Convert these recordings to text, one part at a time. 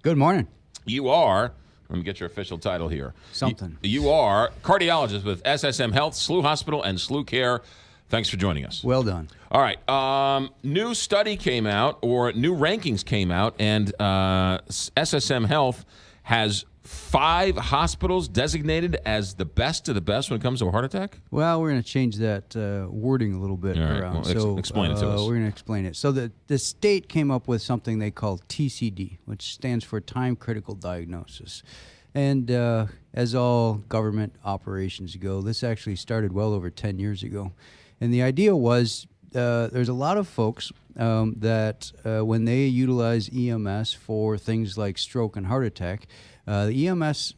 Good morning. You are, let me get your official title here. Something. You are cardiologist with SSM Health, SLU Hospital, and SLU Care. Thanks for joining us. Well done. All right. New study came out, or new rankings came out, and SSM Health has 5 hospitals designated as the best of the best when it comes to a heart attack? Well, we're going to change that wording a little bit around. Well, explain it to us. We're going to explain it. So the state came up with something they call TCD, which stands for Time Critical Diagnosis. And as all government operations go, this actually started well over 10 years ago. And the idea was there's a lot of folks that when they utilize EMS for things like stroke and heart attack, the EMS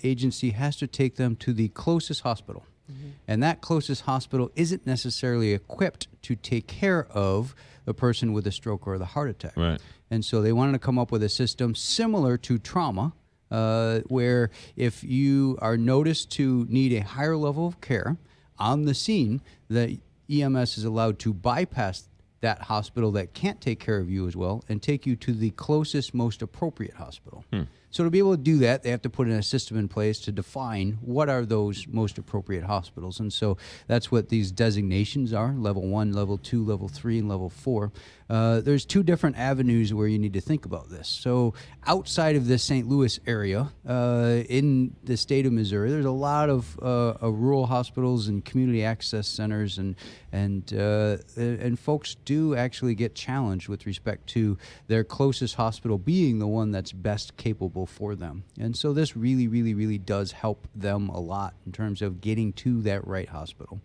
agency has to take them to the closest hospital. Mm-hmm. And that closest hospital isn't necessarily equipped to take care of the person with a stroke or the heart attack. Right. And so they wanted to come up with a system similar to trauma, where if you are noticed to need a higher level of care on the scene, the EMS is allowed to bypass that hospital that can't take care of you as well and take you to the closest, most appropriate hospital. So to be able to do that, they have to put in a system in place to define what are those most appropriate hospitals. And so that's what these designations are, level 1, level 2, level 3, and level 4. There's 2 different avenues where you need to think about this. So outside of the St. Louis area, in the state of Missouri, there's a lot of rural hospitals and community access centers, and folks do actually get challenged with respect to their closest hospital being the one that's best capable for them. And so this really, really, really does help them a lot in terms of getting to that right hospital.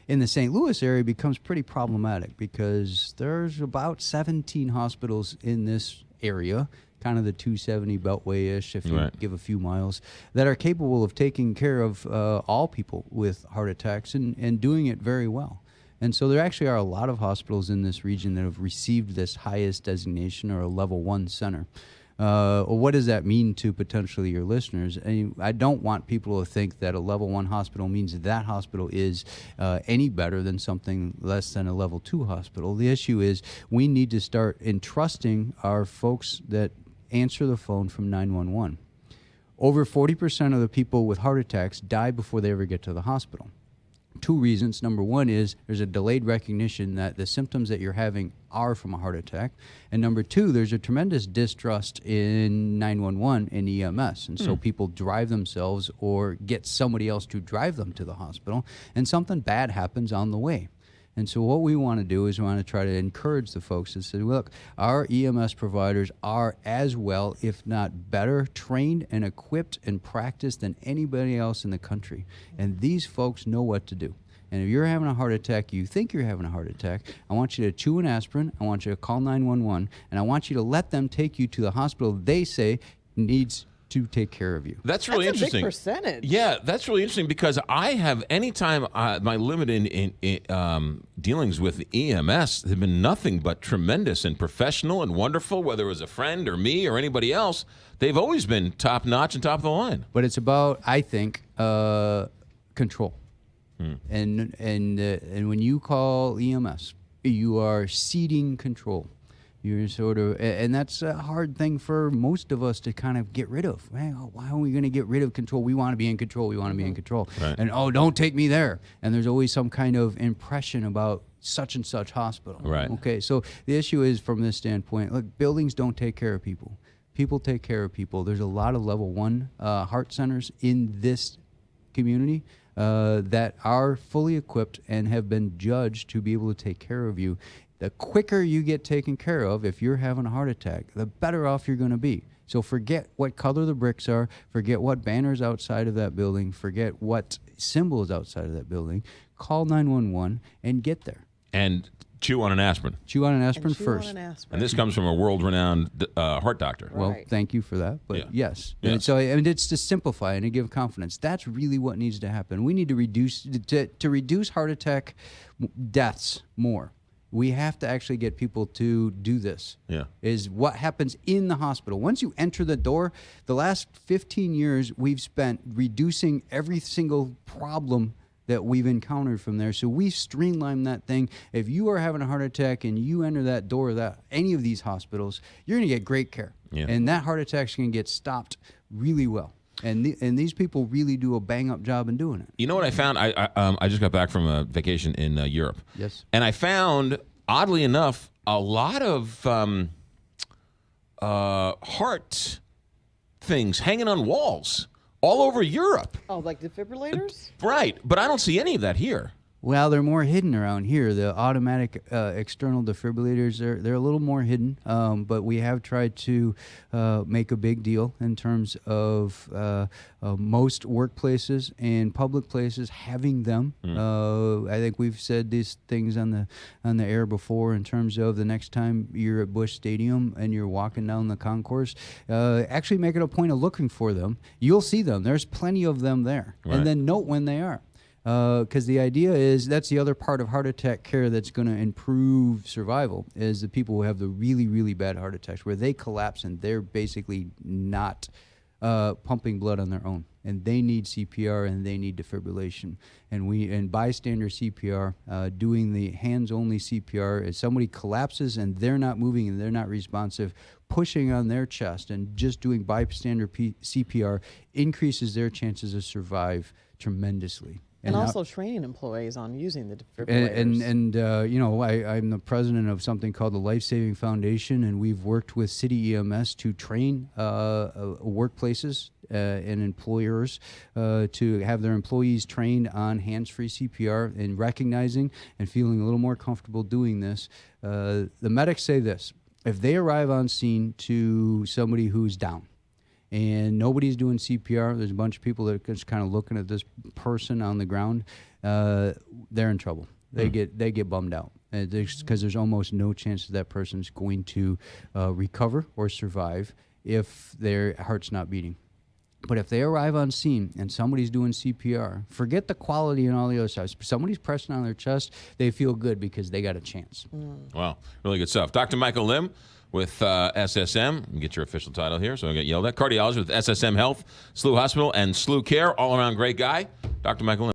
In the St. Louis area, it becomes pretty problematic because there's about 17 hospitals in this area, kind of the 270 Beltway-ish, if you give a few miles, that are capable of taking care of all people with heart attacks and doing it very well. And so there actually are a lot of hospitals in this region that have received this highest designation, or a level 1 center. What does that mean to potentially your listeners? I don't want people to think that a level 1 hospital means that hospital is any better than something less than a level 2 hospital. The issue is we need to start entrusting our folks that answer the phone from 911. Over 40% of the people with heart attacks die before they ever get to the hospital. 2 reasons. Number 1 is there's a delayed recognition that the symptoms that you're having are from a heart attack. And number 2, there's a tremendous distrust in 911 and EMS. And so people drive themselves or get somebody else to drive them to the hospital, and something bad happens on the way. And so what we want to do is we want to try to encourage the folks to say, look, our EMS providers are as well, if not better, trained and equipped and practiced than anybody else in the country. And these folks know what to do. And if you're having a heart attack, you think you're having a heart attack, I want you to chew an aspirin, I want you to call 911, and I want you to let them take you to the hospital they say needs to take care of you. That's really interesting. Big percentage. Yeah, that's really interesting because I have, anytime my limit in dealings with EMS have been nothing but tremendous and professional and wonderful, whether it was a friend or me or anybody else. They've always been top notch and top of the line. But it's about, I think, control. And when you call EMS, you are ceding control. You're sort of, and that's a hard thing for most of us to kind of get rid of. Well, why are we going to get rid of control? We want to be in control. We want to be in control. Right. And, don't take me there. And there's always some kind of impression about such and such hospital. Right. Okay, so the issue is, from this standpoint, look, buildings don't take care of people. People take care of people. There's a lot of level 1 heart centers in this community that are fully equipped and have been judged to be able to take care of you. The quicker you get taken care of, if you're having a heart attack, the better off you're going to be. So forget what color the bricks are, forget what banners outside of that building, forget what symbol is outside of that building. Call 911 and get there. And chew on an aspirin. Chew on an aspirin first. And this comes from a world-renowned heart doctor. Well, Right. thank you for that. But yes. And Yes. so it's to simplify and to give confidence. That's really what needs to happen. We need to reduce heart attack deaths more. We have to actually get people to do this. Yeah. Is what happens in the hospital. Once you enter the door, the last 15 years we've spent reducing every single problem that we've encountered from there. So we streamline that thing. If you are having a heart attack and you enter that door, that any of these hospitals, you're going to get great care. Yeah. And that heart attack's can get stopped really well. And these people really do a bang-up job in doing it. You know what I found? I just got back from a vacation in Europe. Yes. And I found, oddly enough, a lot of heart things hanging on walls all over Europe. Oh, like defibrillators? Right. But I don't see any of that here. Well, they're more hidden around here. The automatic external defibrillators, they're a little more hidden, but we have tried to make a big deal in terms of most workplaces and public places having them. I think we've said these things on the air before in terms of the next time you're at Busch Stadium and you're walking down the concourse, actually make it a point of looking for them. You'll see them. There's plenty of them there. Right. And then note when they are. Because the idea is that's the other part of heart attack care that's going to improve survival is the people who have the really, really bad heart attacks where they collapse and they're basically not pumping blood on their own. And they need CPR and they need defibrillation. And bystander CPR, doing the hands-only CPR, as somebody collapses and they're not moving and they're not responsive, pushing on their chest and just doing bystander CPR increases their chances of survive tremendously. And also training employees on using the defibrillators. I'm the president of something called the Life Saving Foundation, and we've worked with city EMS to train workplaces and employers to have their employees trained on hands-free CPR and recognizing and feeling a little more comfortable doing this. The medics say this: if they arrive on scene to somebody who's down, and nobody's doing CPR, there's a bunch of people that are just kind of looking at this person on the ground, they're in trouble. They get bummed out because there's almost no chance that person's going to recover or survive if their heart's not beating. But if they arrive on scene and somebody's doing CPR, forget the quality and all the other stuff. Somebody's pressing on their chest, they feel good because they got a chance. Wow, really good stuff. Dr. Michael Lim with SSM. Get your official title here so I get yelled at. Cardiologist with SSM Health, SLU Hospital, and SLU Care. All-around great guy. Dr. Michael Lim.